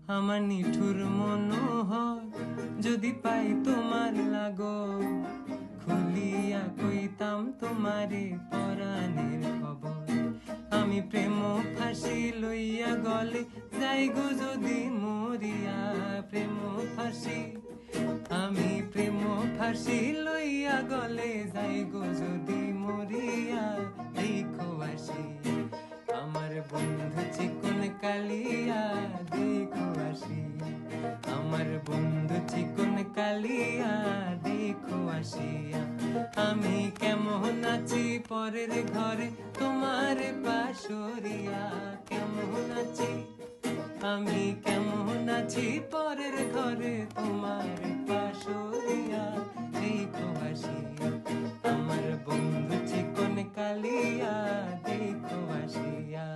আমার নিঠুর মনোহর যদি পাই তোমার লাগো, খুলিয়া কইতাম তোমারে পরাণের খবর। আমি প্রেম ফাঁসি লইয়া গলে যাই গো যদি মরিয়া, প্রেম ফাঁসি আমি প্রেম ফাঁসি লইয়া গলে যাই গো যদি মরিয়া। দেখো আসি আমার বন্ধু চিকন কালিয়া, দেখো আসি আমার বন্ধু চিকন কালিয়া, দেখো আসিয়া। আমি কেমন আছি পরের ঘরে তোমার পাশরিয়া, কেমন আছি আমি কেমন আছি পরের ঘরে তোমার পাশরিয়া। দেখো আসিয়া আমার বন্ধু চিকন কালিয়া, দেখো আসিয়া।